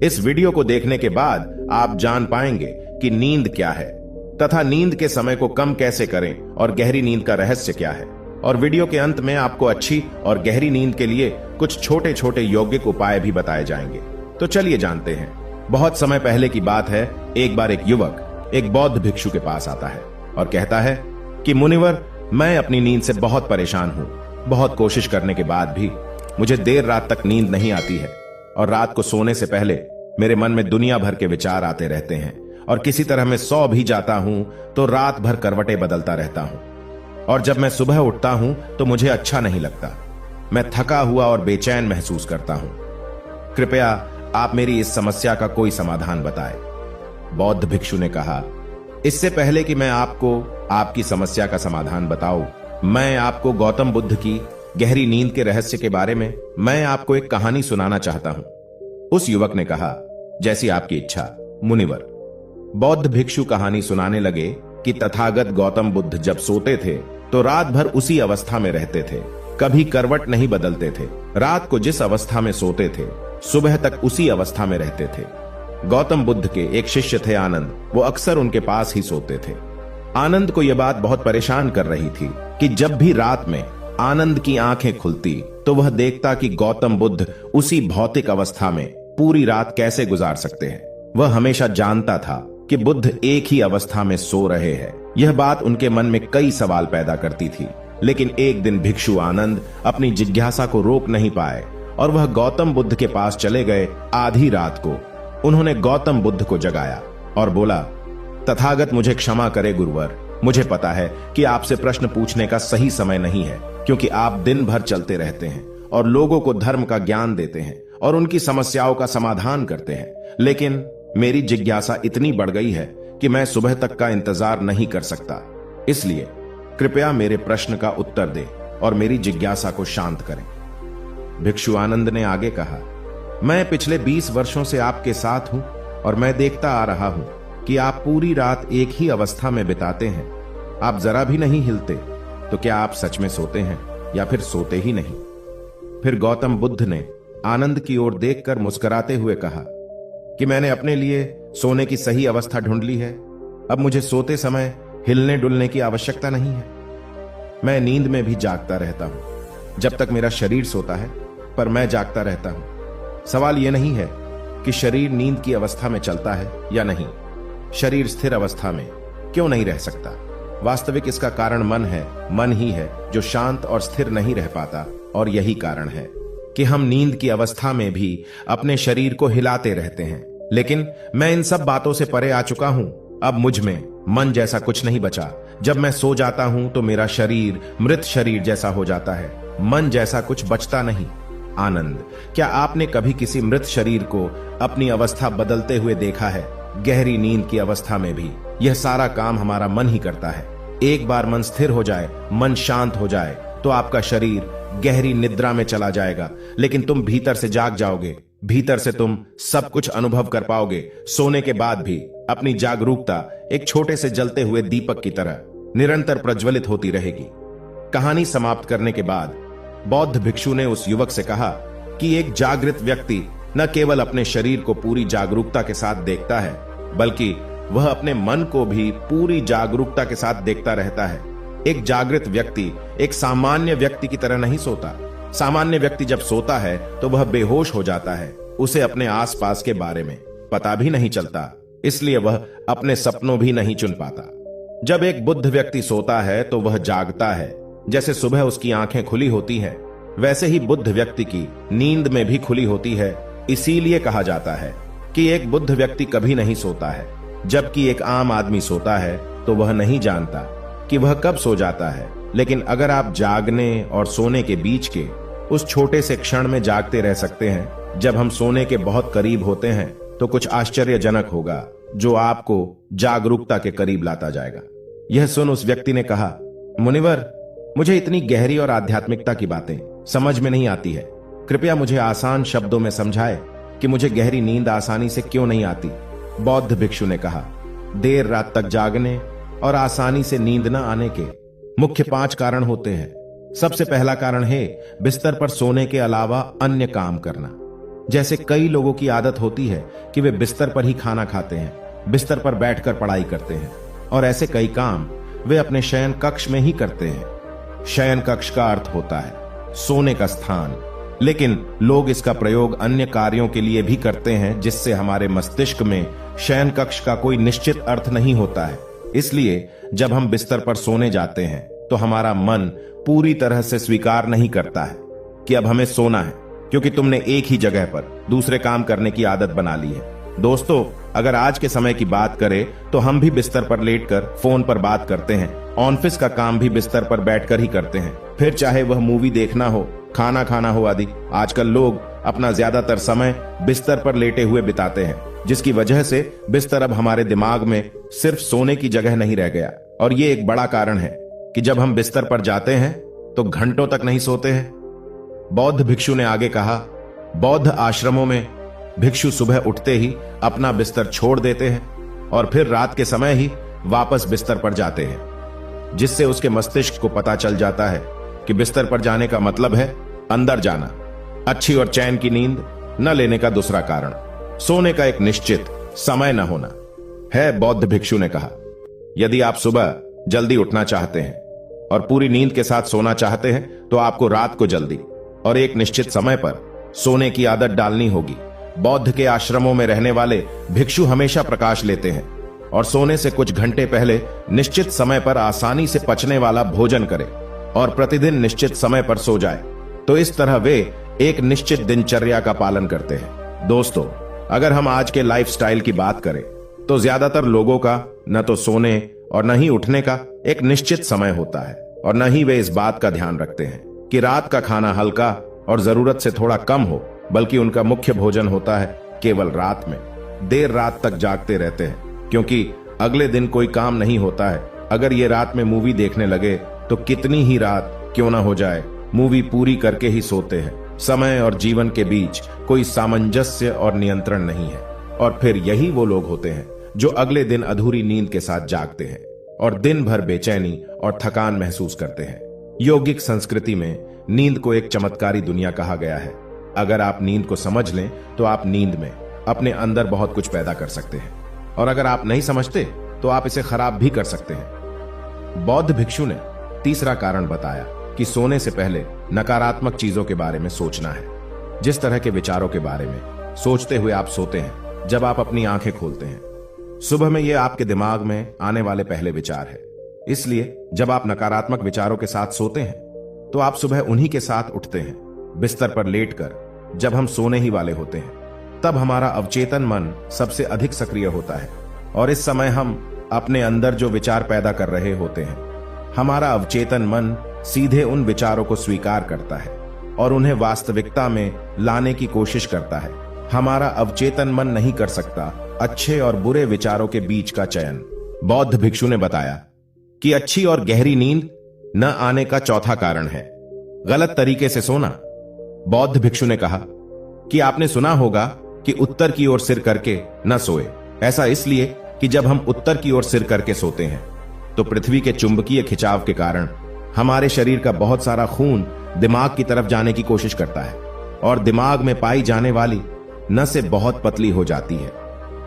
इस वीडियो को देखने के बाद आप जान पाएंगे कि नींद क्या है तथा नींद के समय को कम कैसे करें और गहरी नींद का रहस्य क्या है। और वीडियो के अंत में आपको अच्छी और गहरी नींद के लिए कुछ छोटे छोटे यौगिक उपाय भी बताए जाएंगे। तो चलिए जानते हैं। बहुत समय पहले की बात है, एक बार एक युवक एक बौद्ध भिक्षु के पास आता है और कहता है कि मुनिवर, मैं अपनी नींद से बहुत परेशान हूं। बहुत कोशिश करने के बाद भी मुझे देर रात तक नींद नहीं आती है और रात को सोने से पहले मेरे मन में दुनिया भर के विचार आते रहते हैं और किसी तरह मैं सो भी जाता हूं तो रात भर करवटें बदलता रहता हूं और जब मैं सुबह उठता हूं तो मुझे अच्छा नहीं लगता। मैं थका हुआ और बेचैन महसूस करता हूं। कृपया आप मेरी इस समस्या का कोई समाधान बताएं। बौद्ध भिक्षु ने कहा, इससे पहले कि मैं आपको आपकी समस्या का समाधान बताऊं, मैं आपको गौतम बुद्ध की गहरी नींद के रहस्य के बारे में मैं आपको एक कहानी सुनाना चाहता हूं। उस युवक ने कहा, जैसी आपकी इच्छा मुनिवर। बौद्ध भिक्षु कहानी सुनाने लगे कि तथागत गौतम बुद्ध जब सोते थे तो रात भर उसी अवस्था में रहते थे, कभी करवट नहीं बदलते थे। रात को जिस अवस्था में सोते थे सुबह तक उसी अवस्था में रहते थे। गौतम बुद्ध के एक शिष्य थे आनंद, वो अक्सर उनके पास ही सोते थे। आनंद को यह बात बहुत परेशान कर रही थी कि जब भी रात में आनंद की आंखें खुलती तो वह देखता कि गौतम बुद्ध उसी भौतिक अवस्था में पूरी रात कैसे गुजार सकते हैं। वह हमेशा जानता था कि बुद्ध एक ही अवस्था में सो रहे हैं। यह बात उनके मन में कई सवाल पैदा करती थी। लेकिन एक दिन भिक्षु आनंद अपनी जिज्ञासा को रोक नहीं पाए और वह गौतम बुद्ध के पास चले गए। आधी रात को उन्होंने गौतम बुद्ध को जगाया और बोला, तथागत मुझे क्षमा करे गुरुवर, मुझे पता है कि आपसे प्रश्न पूछने का सही समय नहीं है, क्योंकि आप दिन भर चलते रहते हैं और लोगों को धर्म का ज्ञान देते हैं और उनकी समस्याओं का समाधान करते हैं। लेकिन मेरी जिज्ञासा इतनी बढ़ गई है कि मैं सुबह तक का इंतजार नहीं कर सकता। इसलिए कृपया मेरे प्रश्न का उत्तर दें और मेरी जिज्ञासा को शांत करें। भिक्षु आनंद ने आगे कहा, मैं पिछले 20 वर्षों से आपके साथ हूं और मैं देखता आ रहा हूं कि आप पूरी रात एक ही अवस्था में बिताते हैं। आप जरा भी नहीं हिलते। तो क्या आप सच में सोते हैं या फिर सोते ही नहीं? फिर गौतम बुद्ध ने आनंद की ओर देखकर मुस्कुराते हुए कहा कि मैंने अपने लिए सोने की सही अवस्था ढूंढ ली है। अब मुझे सोते समय हिलने डुलने की आवश्यकता नहीं है। मैं नींद में भी जागता रहता हूं जब तक मेरा शरीर सोता है, पर मैं जागता रहता हूं। सवाल यह नहीं है कि शरीर नींद की अवस्था में चलता है या नहीं, शरीर स्थिर अवस्था में क्यों नहीं रह सकता। वास्तविक इसका कारण मन है। मन ही है जो शांत और स्थिर नहीं रह पाता और यही कारण है कि हम नींद की अवस्था में भी अपने शरीर को हिलाते रहते हैं। लेकिन मैं इन सब बातों से परे आ चुका हूं। अब मुझ में मन जैसा कुछ नहीं बचा। जब मैं सो जाता हूं तो मेरा शरीर मृत शरीर जैसा हो जाता है। मन जैसा कुछ बचता नहीं। आनंद, क्या आपने कभी किसी मृत शरीर को अपनी अवस्था बदलते हुए देखा है? गहरी नींद की अवस्था में भी यह सारा काम हमारा मन ही करता है। एक बार मन स्थिर हो जाए, मन शांत हो जाए तो आपका शरीर गहरी निद्रा में चला जाएगा, लेकिन तुम भीतर से जाग जाओगे। भीतर से तुम सब कुछ अनुभव कर पाओगे। सोने के बाद भी अपनी जागरूकता एक छोटे से जलते हुए दीपक की तरह निरंतर प्रज्वलित होती रहेगी। कहानी समाप्त करने के बाद बौद्ध भिक्षु ने उस युवक से कहा कि एक जागृत व्यक्ति न केवल अपने शरीर को पूरी जागरूकता के साथ देखता है, बल्कि वह अपने मन को भी पूरी जागरूकता के साथ देखता रहता है। एक जागृत व्यक्ति एक सामान्य व्यक्ति की तरह नहीं सोता। सामान्य व्यक्ति जब सोता है तो वह बेहोश हो जाता है। उसे अपने आसपास के बारे में पता भी नहीं चलता, इसलिए वह अपने सपनों भी नहीं चुन पाता। जब एक बुद्ध व्यक्ति सोता है तो वह जागता है। जैसे सुबह उसकी आंखें खुली होती हैं, वैसे ही बुद्ध व्यक्ति की नींद में भी खुली होती है। इसीलिए कहा जाता है कि एक बुद्ध व्यक्ति कभी नहीं सोता है, जबकि एक आम आदमी सोता है तो वह नहीं जानता कि वह कब सो जाता है। लेकिन अगर आप जागने और सोने के बीच के उस छोटे से क्षण में जागते रह सकते हैं, जब हम सोने के बहुत करीब होते हैं, तो कुछ आश्चर्यजनक होगा जो आपको जागरूकता के करीब लाता जाएगा। यह सुन उस व्यक्ति ने कहा, मुनिवर, मुझे इतनी गहरी और आध्यात्मिकता की बातें समझ में नहीं आती है। कृपया मुझे आसान शब्दों में समझाए कि मुझे गहरी नींद आसानी से क्यों नहीं आती। बौद्ध भिक्षु ने कहा, देर रात तक जागने और आसानी से नींद न आने के मुख्य 5 कारण होते हैं। सबसे पहला कारण है बिस्तर पर सोने के अलावा अन्य काम करना, जैसे कई लोगों की आदत होती है कि वे बिस्तर पर ही खाना खाते हैं, बिस्तर पर बैठकर पढ़ाई करते हैं और ऐसे कई काम वे अपने शयन कक्ष में ही करते हैं। शयन कक्ष का अर्थ होता है सोने का स्थान, लेकिन लोग इसका प्रयोग अन्य कार्यों के लिए भी करते हैं जिससे हमारे मस्तिष्क में शयन कक्ष का कोई निश्चित अर्थ नहीं होता है। इसलिए जब हम बिस्तर पर सोने जाते हैं तो हमारा मन पूरी तरह से स्वीकार नहीं करता है कि अब हमें सोना है, क्योंकि तुमने एक ही जगह पर दूसरे काम करने की आदत बना ली है। दोस्तों, अगर आज के समय की बात करें तो हम भी बिस्तर पर लेटकर फोन पर बात करते हैं, ऑफिस का काम भी बिस्तर पर बैठकर ही करते हैं, फिर चाहे वह मूवी देखना हो, खाना खाना हो आदि। आजकल लोग अपना ज्यादातर समय बिस्तर पर लेटे हुए बिताते हैं, जिसकी वजह से बिस्तर अब हमारे दिमाग में सिर्फ सोने की जगह नहीं रह गया। और ये एक बड़ा कारण है कि जब हम बिस्तर पर जाते हैं तो घंटों तक नहीं सोते हैं। बौद्ध भिक्षु ने आगे कहा, बौद्ध आश्रमों में भिक्षु सुबह उठते ही अपना बिस्तर छोड़ देते हैं और फिर रात के समय ही वापस बिस्तर पर जाते हैं, जिससे उसके मस्तिष्क को पता चल जाता है कि बिस्तर पर जाने का मतलब है अंदर जाना। अच्छी और चैन की नींद न लेने का दूसरा कारण सोने का एक निश्चित समय न होना है। बौद्ध भिक्षु ने कहा, यदि आप सुबह जल्दी उठना चाहते हैं और पूरी नींद के साथ सोना चाहते हैं तो आपको रात को जल्दी और एक निश्चित समय पर सोने की आदत डालनी होगी। बौद्ध के आश्रमों में रहने वाले भिक्षु हमेशा प्रकाश लेते हैं और सोने से कुछ घंटे पहले निश्चित समय पर आसानी से पचने वाला भोजन करें और प्रतिदिन निश्चित समय पर सो जाए। तो इस तरह वे एक निश्चित दिनचर्या का पालन करते हैं। दोस्तों, अगर हम आज के लाइफस्टाइल की बात करें तो ज्यादातर लोगों का न तो सोने और न ही उठने का एक निश्चित समय होता है और न ही वे इस बात का ध्यान रखते हैं कि रात का खाना हल्का और जरूरत से थोड़ा कम हो, बल्कि उनका मुख्य भोजन होता है केवल रात में। देर रात तक जागते रहते हैं क्योंकि अगले दिन कोई काम नहीं होता है। अगर ये रात में मूवी देखने लगे तो कितनी ही रात क्यों ना हो जाए, मूवी पूरी करके ही सोते हैं। समय और जीवन के बीच कोई सामंजस्य और नियंत्रण नहीं है। और फिर यही वो लोग होते हैं जो अगले दिन अधूरी नींद के साथ जागते हैं और दिन भर बेचैनी और थकान महसूस करते हैं। यौगिक संस्कृति में नींद को एक चमत्कारी दुनिया कहा गया है। अगर आप नींद को समझ लें तो आप नींद में अपने अंदर बहुत कुछ पैदा कर सकते हैं, और अगर आप नहीं समझते तो आप इसे खराब भी कर सकते हैं। बौद्ध भिक्षु ने तीसरा कारण बताया कि सोने से पहले नकारात्मक चीजों के बारे में सोचना है। जिस तरह के विचारों के बारे में सोचते हुए आप सोते हैं जब आप अपनी आंखें खोलते हैं, सुबह में ये आपके दिमाग में आने वाले पहले विचार है। इसलिए जब आप नकारात्मक विचारों के साथ सोते हैं तो आप सुबह उन्हीं के साथ उठते हैं। बिस्तर पर लेटकर जब हम सोने ही वाले होते हैं तब हमारा अवचेतन मन सबसे अधिक सक्रिय होता है और इस समय हम अपने अंदर जो विचार पैदा कर रहे होते हैं, हमारा अवचेतन मन सीधे उन विचारों को स्वीकार करता है और उन्हें वास्तविकता में लाने की कोशिश करता है। हमारा अवचेतन मन नहीं कर सकता अच्छे और बुरे विचारों के बीच का चयन। बौद्ध भिक्षु ने बताया कि अच्छी और गहरी नींद न आने का चौथा कारण है गलत तरीके से सोना। बौद्ध भिक्षु ने कहा कि आपने सुना होगा कि उत्तर की ओर सिर करके न सोए। ऐसा इसलिए कि जब हम उत्तर की ओर सिर करके सोते हैं तो पृथ्वी के चुंबकीय खिंचाव के कारण हमारे शरीर का बहुत सारा खून दिमाग की तरफ जाने की कोशिश करता है और दिमाग में पाई जाने वाली नसें बहुत पतली हो जाती है।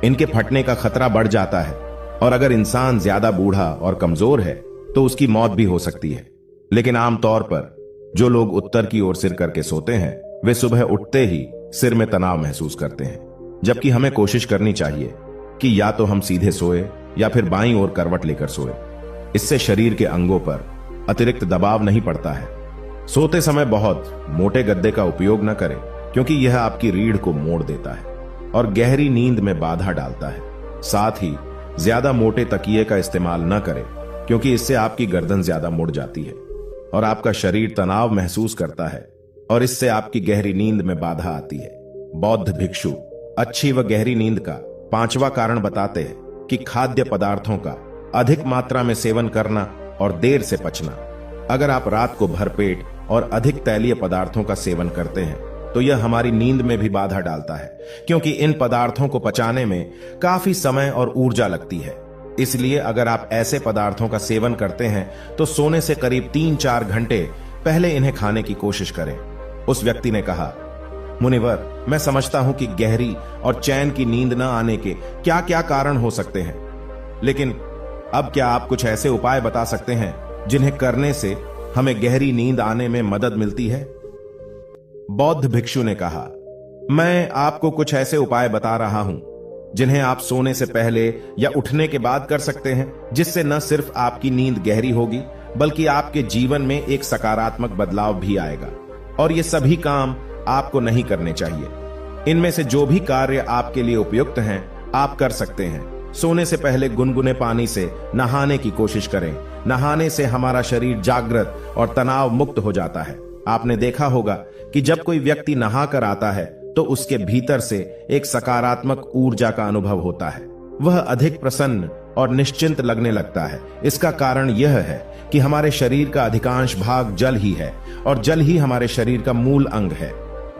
इनके फटने का खतरा बढ़ जाता है और अगर इंसान ज्यादा बूढ़ा और कमजोर है तो उसकी मौत भी हो सकती है। लेकिन आमतौर पर जो लोग उत्तर की ओर सिर करके सोते हैं वे सुबह उठते ही सिर में तनाव महसूस करते हैं, जबकि हमें कोशिश करनी चाहिए कि या तो हम सीधे सोए या फिर बाईं ओर करवट लेकर सोए। इससे शरीर के अंगों पर अतिरिक्त दबाव नहीं पड़ता है। सोते समय बहुत मोटे गद्दे का उपयोग न करें क्योंकि यह आपकी रीढ़ को मोड़ देता है और गहरी नींद में बाधा डालता है। साथ ही ज्यादा मोटे तकिए का इस्तेमाल न करें क्योंकि इससे आपकी गर्दन ज्यादा मुड़ जाती है और आपका शरीर तनाव महसूस करता है और इससे आपकी गहरी नींद में बाधा आती है। बौद्ध भिक्षु अच्छी व गहरी नींद का पांचवा कारण बताते हैं कि खाद्य पदार्थों का अधिक मात्रा में सेवन करना और देर से पचना। अगर आप रात को भरपेट और अधिक तैलीय पदार्थों का सेवन करते हैं तो यह हमारी नींद में भी बाधा डालता है क्योंकि इन पदार्थों को पचाने में काफी समय और ऊर्जा लगती है। इसलिए अगर आप ऐसे पदार्थों का सेवन करते हैं तो सोने से करीब 3-4 घंटे पहले इन्हें खाने की कोशिश करें। उस व्यक्ति ने कहा, मुनिवर, मैं समझता हूं कि गहरी और चैन की नींद न आने के क्या क्या कारण हो सकते हैं, लेकिन अब क्या आप कुछ ऐसे उपाय बता सकते हैं जिन्हें करने से हमें गहरी नींद आने में मदद मिलती है? बौद्ध भिक्षु ने कहा, मैं आपको कुछ ऐसे उपाय बता रहा हूं जिन्हें आप सोने से पहले या उठने के बाद कर सकते हैं, जिससे न सिर्फ आपकी नींद गहरी होगी बल्कि आपके जीवन में एक सकारात्मक बदलाव भी आएगा। और ये सभी काम आपको नहीं करने चाहिए। इनमें से जो भी कार्य आपके लिए उपयुक्त हैं, आप कर सकते हैं। सोने से पहले गुनगुने पानी से नहाने की कोशिश करें। नहाने से हमारा शरीर जागृत और तनाव मुक्त हो जाता है। आपने देखा होगा कि जब कोई व्यक्ति नहा कर आता है तो उसके भीतर से एक सकारात्मक ऊर्जा का अनुभव होता है। वह अधिक प्रसन्न और निश्चिंत लगने लगता है। इसका कारण यह है कि हमारे शरीर का अधिकांश भाग जल ही है और जल ही हमारे शरीर का मूल अंग है।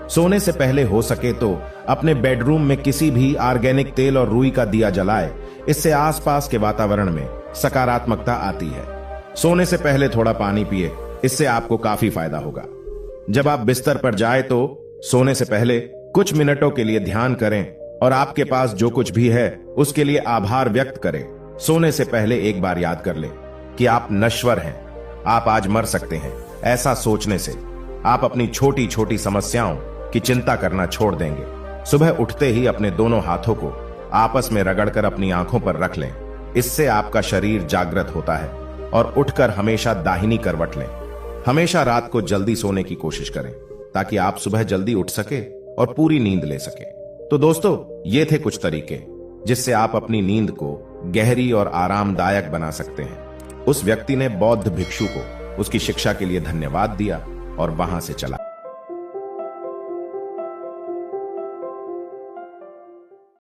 सोने से पहले हो सके तो अपने बेडरूम में किसी भी ऑर्गेनिक तेल और रुई का दिया जलाए। इससे आसपास के वातावरण में सकारात्मकता आती है। सोने से पहले थोड़ा पानी पिए, इससे आपको काफी फायदा होगा। जब आप बिस्तर पर जाए तो सोने से पहले कुछ मिनटों के लिए ध्यान करें और आपके पास जो कुछ भी है उसके लिए आभार व्यक्त करें। सोने से पहले एक बार याद कर लें कि आप नश्वर हैं, आप आज मर सकते हैं। ऐसा सोचने से आप अपनी छोटी छोटी समस्याओं की चिंता करना छोड़ देंगे। सुबह उठते ही अपने दोनों हाथों को आपस में रगड़कर अपनी आंखों पर रख लें। इससे आपका शरीर जागृत होता है। और उठकर हमेशा दाहिनी करवट लें। हमेशा रात को जल्दी सोने की कोशिश करें ताकि आप सुबह जल्दी उठ सके और पूरी नींद ले सके। तो दोस्तों, ये थे कुछ तरीके जिससे आप अपनी नींद को गहरी और आरामदायक बना सकते हैं। उस व्यक्ति ने बौद्ध भिक्षु को उसकी शिक्षा के लिए धन्यवाद दिया और वहां से चला।